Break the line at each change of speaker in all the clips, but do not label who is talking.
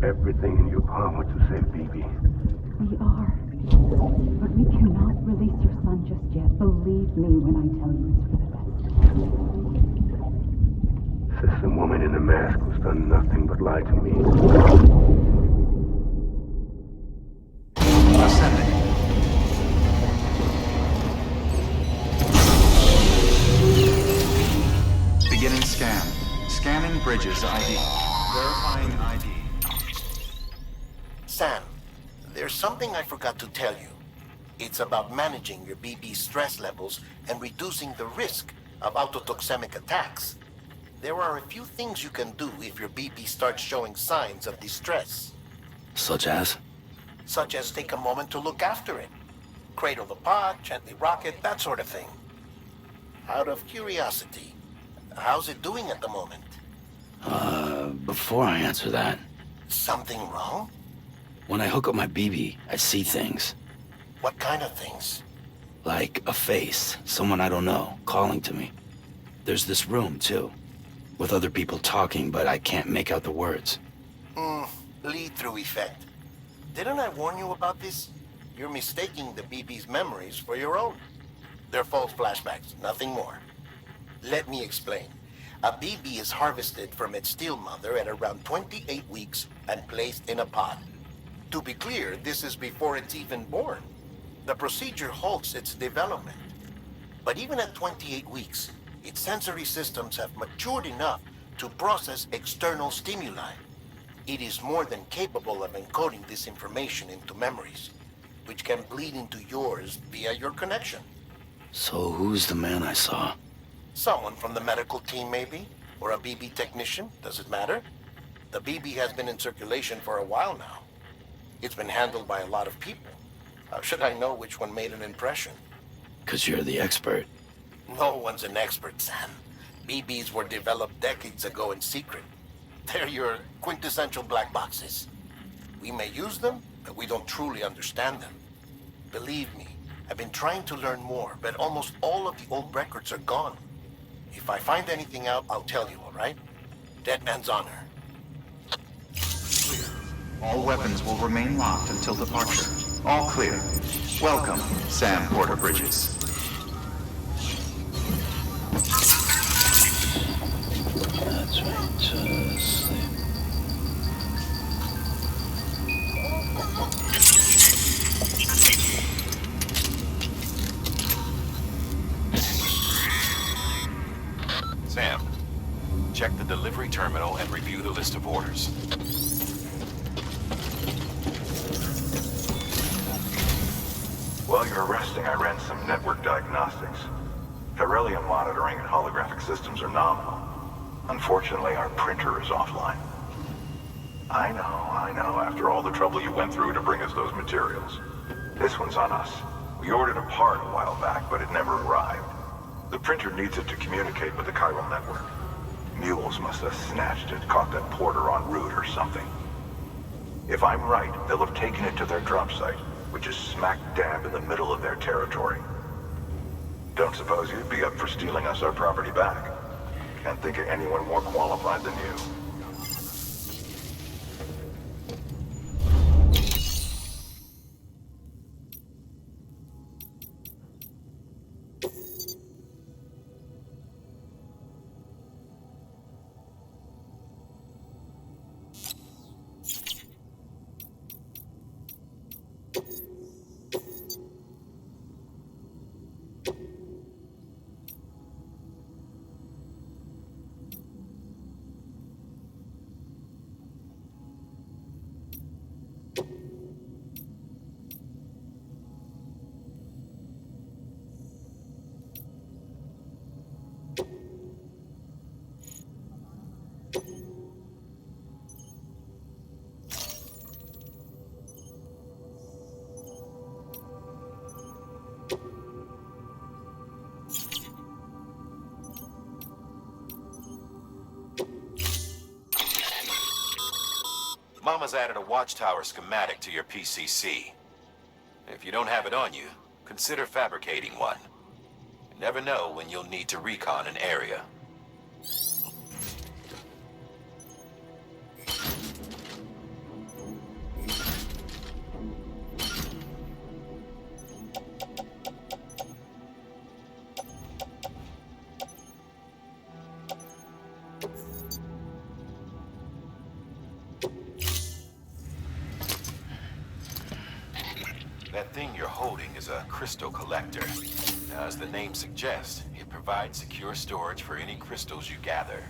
everything in your power to save BB.
We are. But we cannot release your son just yet. Believe me when I tell you it's for the best.
System woman in the mask who's done nothing but lie to me.
Ascending. Beginning scan. Scanning Bridges ID. Verifying ID.
Sam, there's something I forgot to tell you. It's about managing your BB stress levels and reducing the risk of autotoxemic attacks. There are a few things you can do if your BB starts showing signs of distress.
Such as?
Such as take a moment to look after it. Cradle the pod, gently rock it, that sort of thing. Out of curiosity, how's it doing at the moment?
Before I answer that,
Something wrong?
when I hook up my BB, I see things.
What kind of things?
Like a face, someone I don't know, calling to me. There's this room, too, with other people talking, but I can't make out the words.
Lead-through effect. Didn't I warn you about this? You're mistaking the BB's memories for your own. They're false flashbacks, nothing more. Let me explain. A BB is harvested from its steel mother at around 28 weeks and placed in a pod. To be clear, this is before it's even born. The procedure halts its development. But even at 28 weeks, its sensory systems have matured enough to process external stimuli. It is more than capable of encoding this information into memories, which can bleed into yours via your connection.
So who's the man I saw?
Someone from the medical team, maybe? Or a BB technician? Does it matter? The BB has been in circulation for a while now. It's been handled by a lot of people. How should I know which one made an impression?
'Cause you're the expert.
No one's an expert, Sam. BBs were developed decades ago in secret. They're your quintessential black boxes. We may use them, but we don't truly understand them. Believe me, I've been trying to learn more, but almost all of the old records are gone. If I find anything out, I'll tell you, all right? Dead man's honor.
Clear. All weapons will remain locked until departure. All clear. Welcome, Sam Porter Bridges.
That's right, sleep.
Sam, check the delivery terminal and review the list of orders.
While you're resting, I ran some network diagnostics. Beryllium monitoring and holographic systems are nominal. Unfortunately, our printer is offline. I know, after all the trouble you went through to bring us those materials. This one's on us. We ordered a part a while back, but it never arrived. The printer needs it to communicate with the chiral network. Mules must have snatched it, caught that porter en route or something. If I'm right, they'll have taken it to their drop site, which is smack dab in the middle of their territory. Don't suppose you'd be up for stealing us our property back? Can't think of anyone more qualified than you.
Mama's added a watchtower schematic to your PCC. If you don't have it on you, consider fabricating one. You never know when you'll need to recon an area. thing you're holding is a crystal collector. Now, as the name suggests, it provides secure storage for any crystals you gather.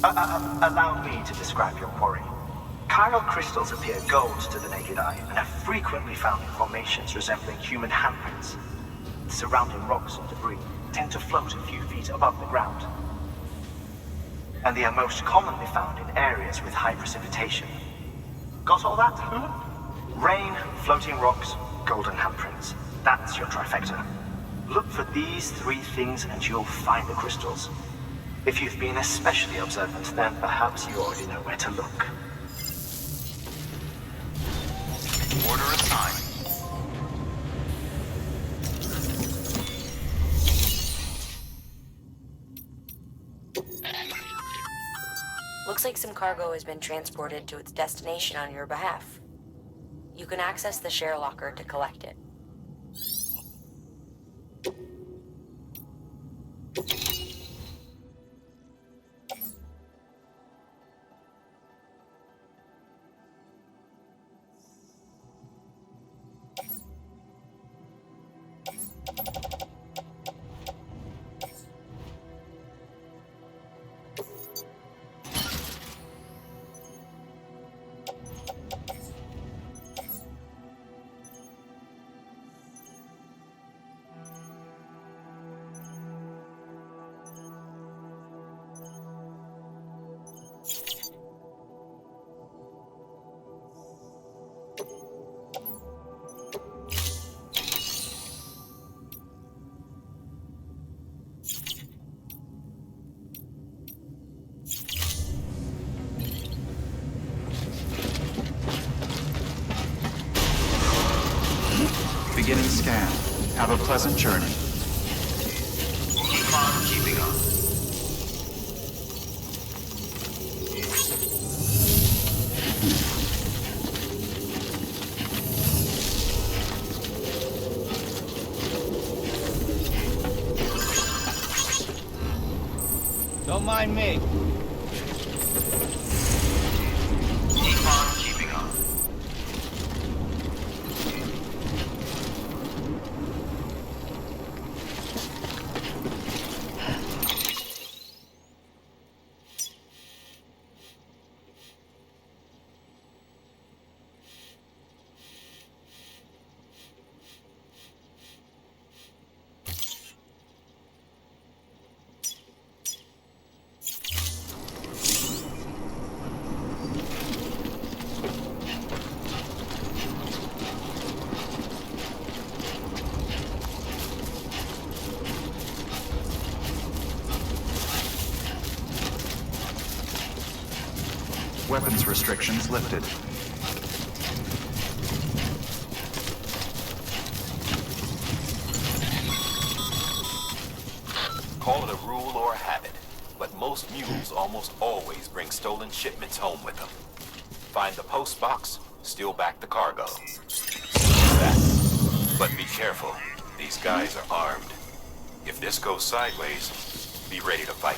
Allow me to describe your quarry. Chiral crystals appear gold to the naked eye and are frequently found in formations resembling human handprints. The surrounding rocks and debris tend to float a few feet above the ground. And they are most commonly found in areas with high precipitation. Got all that? Rain, floating rocks, golden handprints. That's your trifecta. Look for these three things and you'll find the crystals. If you've been especially observant, then perhaps you already know where to look.
Order assigned.
Looks like some cargo has been transported to its destination on your behalf. You can access the share locker to collect it.
Beginning scan. Have a pleasant journey.
Keep on keeping on.
Don't mind me.
Keep on keeping on.
Weapons restrictions lifted.
Call it a rule or a habit, but most mules almost always bring stolen shipments home with them. Find the post box, steal back the cargo. That. But be careful. These guys are armed. If this goes sideways, be ready to fight.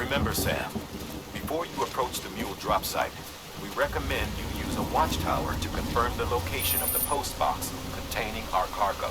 Remember, Sam, before you approach the mule drop site, we recommend you use a watchtower to confirm the location of the post box containing our cargo.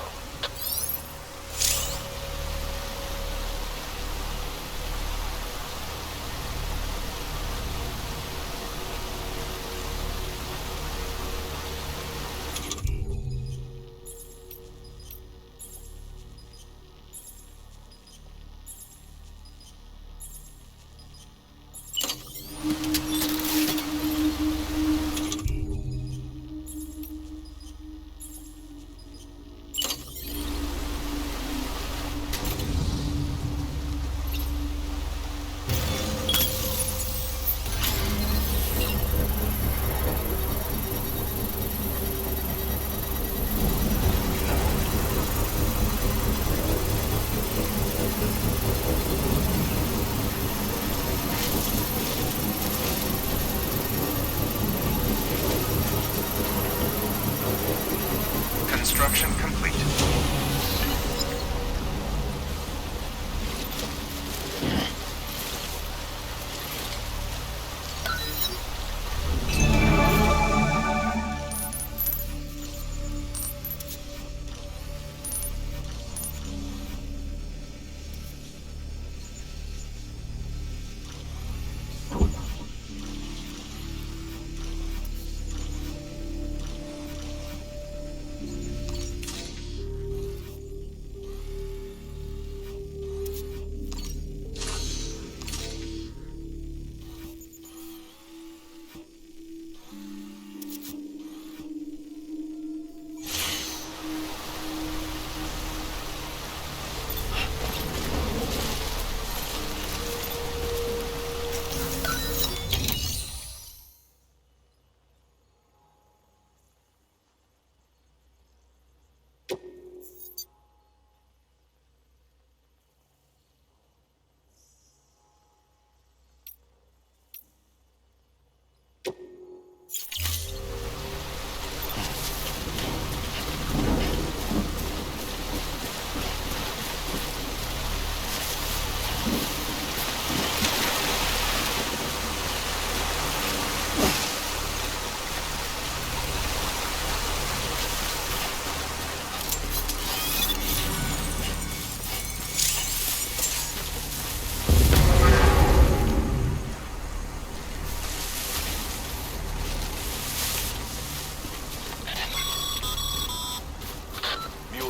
Construction complete.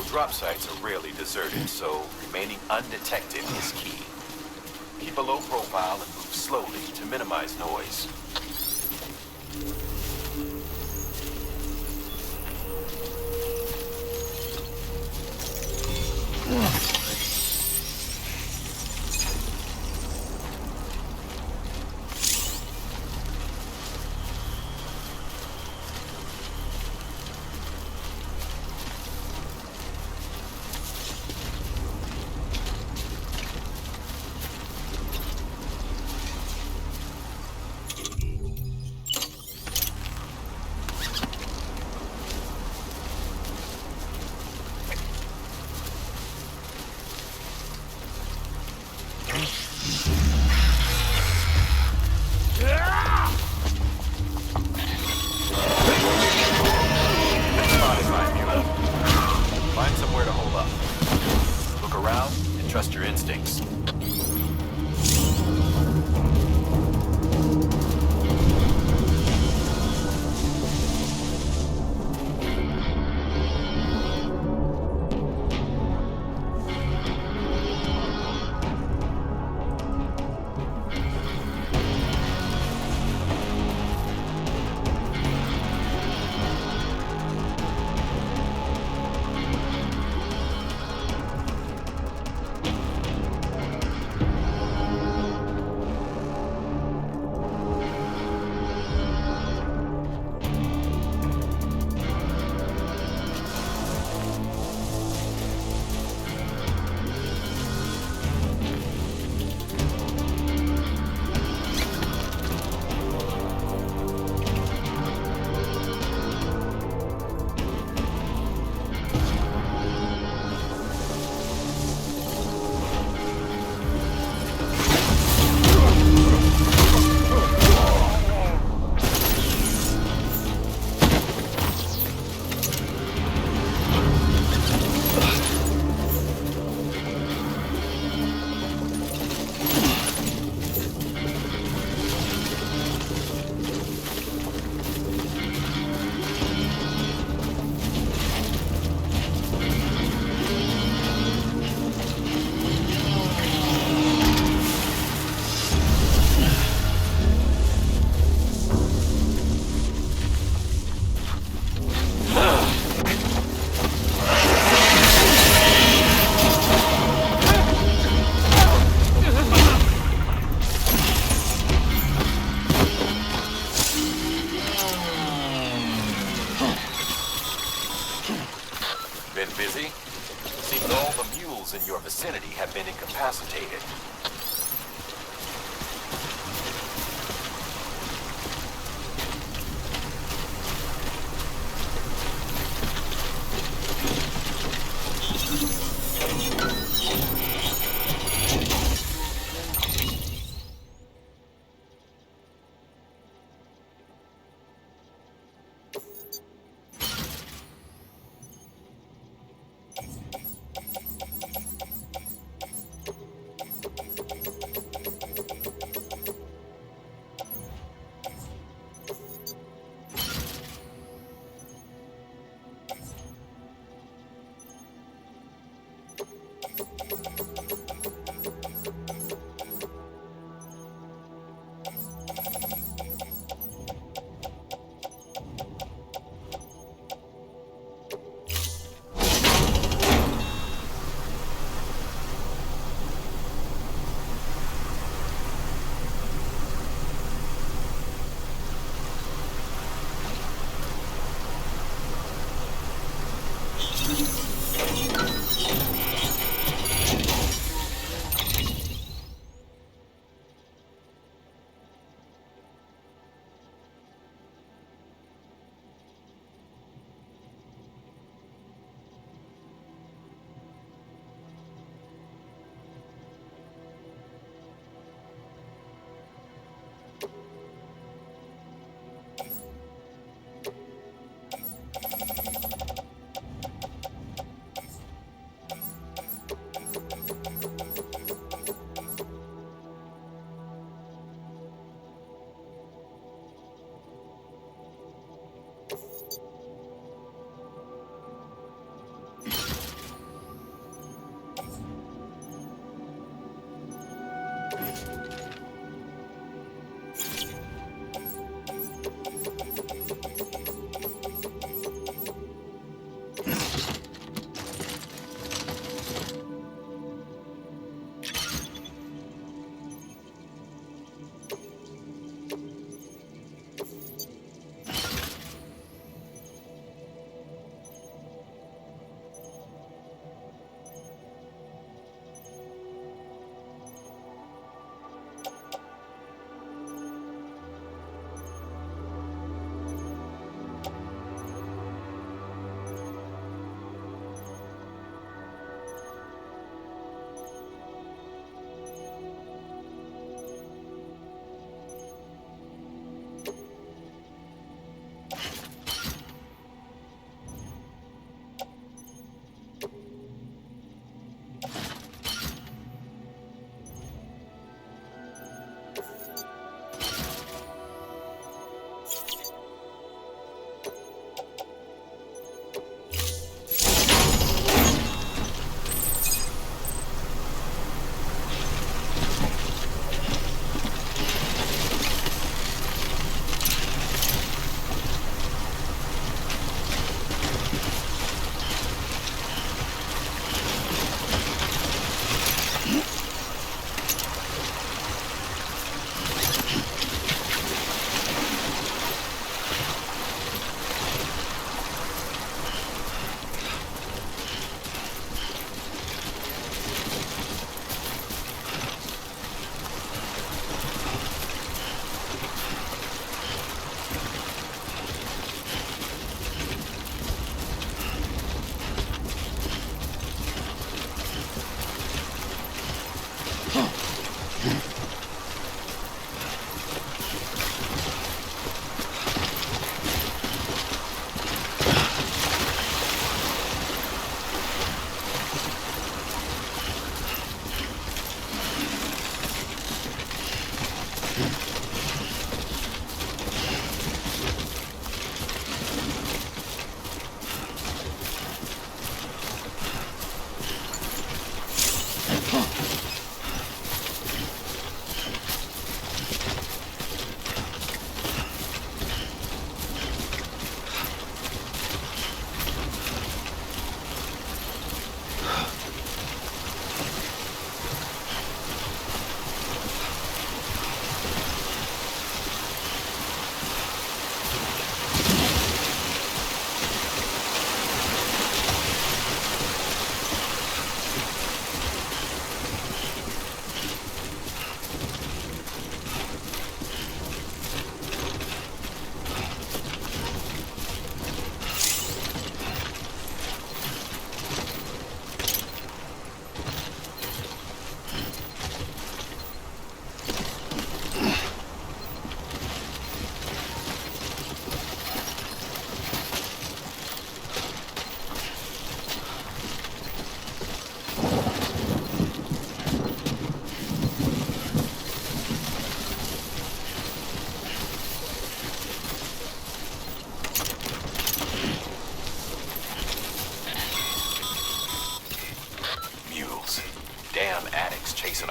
Drop sites are rarely deserted, so remaining undetected is key. Keep a low profile and move slowly to minimize noise. Find somewhere to hold up. Look around and trust your instincts.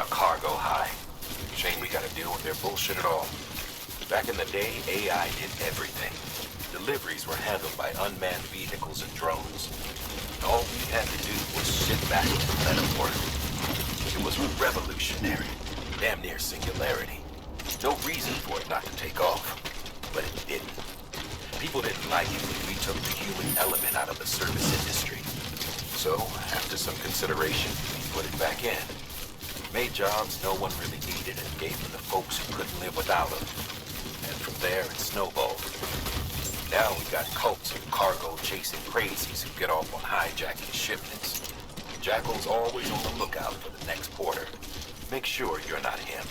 a cargo high. Shame we gotta deal with their bullshit at all. Back in the day, AI did everything. Deliveries were handled by unmanned vehicles and drones. All we had to do was sit back and let them work. It was revolutionary. Damn near singularity. No reason for it not to take off. But it didn't. People didn't like it when we took the human element out of the service industry. So, after some consideration, we put it back in. Made jobs no one really needed and gave them to folks who couldn't live without them. And from there, it snowballed. Now we got cults of cargo-chasing crazies who get off on hijacking shipments. Jackal's always on the lookout for the next porter. Make sure you're not him.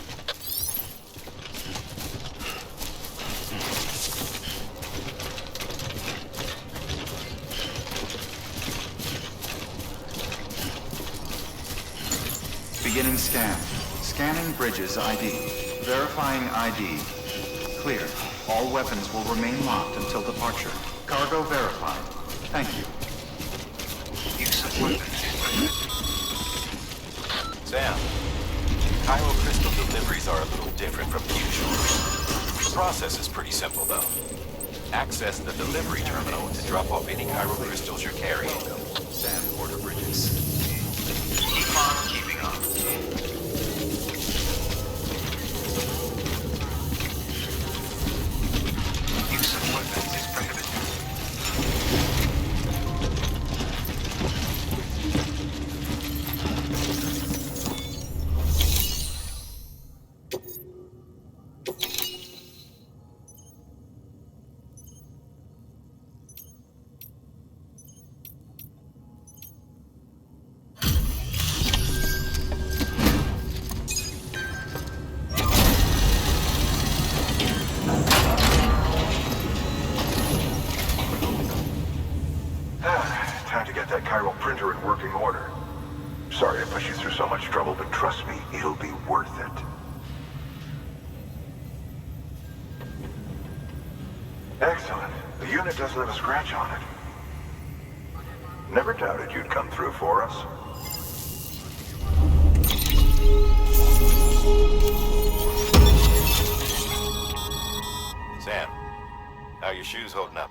Beginning scan. Scanning bridges ID. Verifying ID. Clear. All weapons will remain locked until departure. Cargo verified. Thank you.
Use of weapons.
Sam, Cairo crystal deliveries are a little different from the usual. The process is pretty simple, though. Access the delivery terminal to drop off any Cairo crystals you're carrying.
Sam Porter Bridges.
Keep on keeping on. Use of weapons is prohibited. Time to get that chiral printer in working order. Sorry to push you through so much trouble, but trust me, it'll be worth it. Excellent. The unit doesn't have a scratch on it. Never doubted you'd come through for us.
Sam, how are your shoes holding up?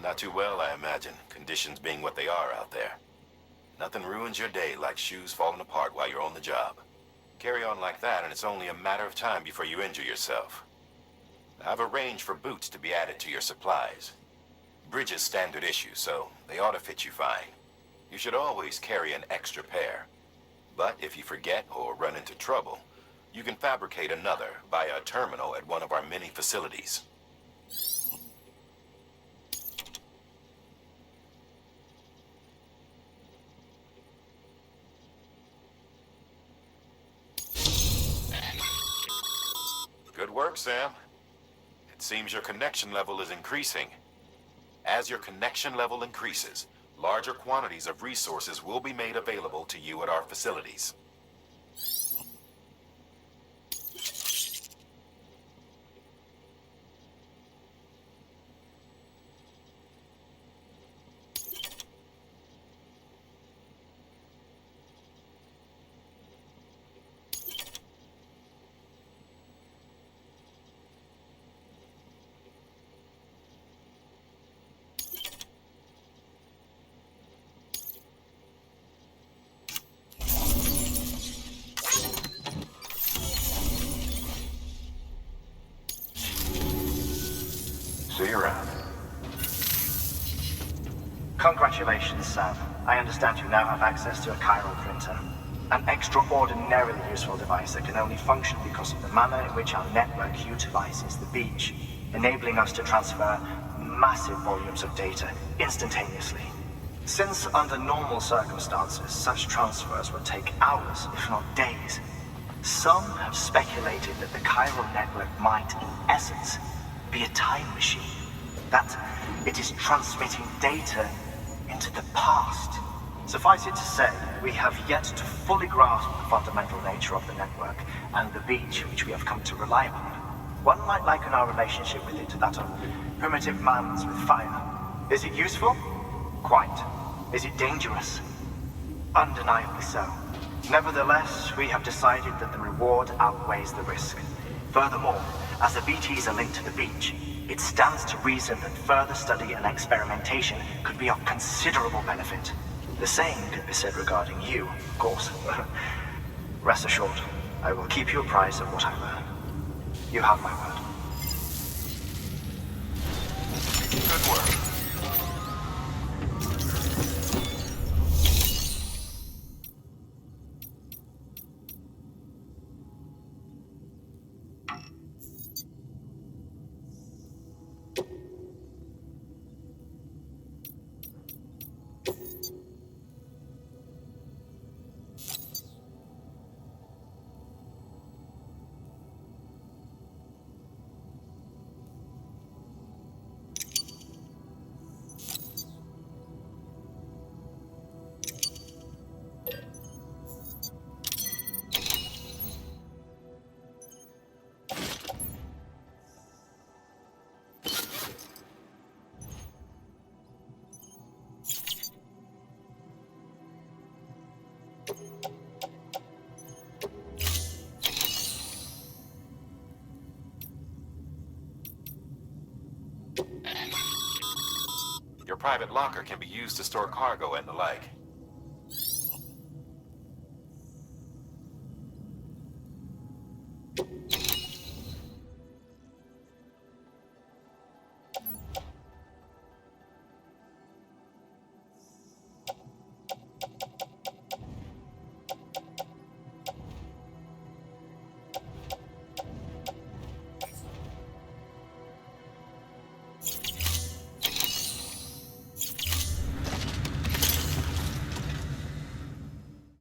Not too well, I imagine, conditions being what they are out there. Nothing ruins your day like shoes falling apart while you're on the job. Carry on like that and it's only a matter of time before you injure yourself. I've arranged for boots to be added to your supplies. Bridge is standard issue, so they ought to fit you fine. You should always carry an extra pair. But if you forget or run into trouble, you can fabricate another via a terminal at one of our many facilities. Good work, Sam. It seems your connection level is increasing. As your connection level increases, larger quantities of resources will be made available to you at our facilities.
See you around.
Congratulations, Sam. I understand you now have access to a chiral printer. An extraordinarily useful device that can only function because of the manner in which our network utilizes the beach, enabling us to transfer massive volumes of data instantaneously. Since under normal circumstances, such transfers would take hours, if not days, some have speculated that the chiral network might, in essence, be a time machine. That it is transmitting data into the past. Suffice it to say, we have yet to fully grasp the fundamental nature of the network and the beach which we have come to rely upon. One might liken our relationship with it to that of primitive man's with fire. Is it useful? Quite. Is it dangerous? Undeniably so. Nevertheless, we have decided that the reward outweighs the risk. Furthermore, as the BTs are linked to the beach, it stands to reason that further study and experimentation could be of considerable benefit. The same could be said regarding you, of course. Rest assured, I will keep you apprised of what I learn. You have my word.
Good work. Your private locker can be used to store cargo and the like.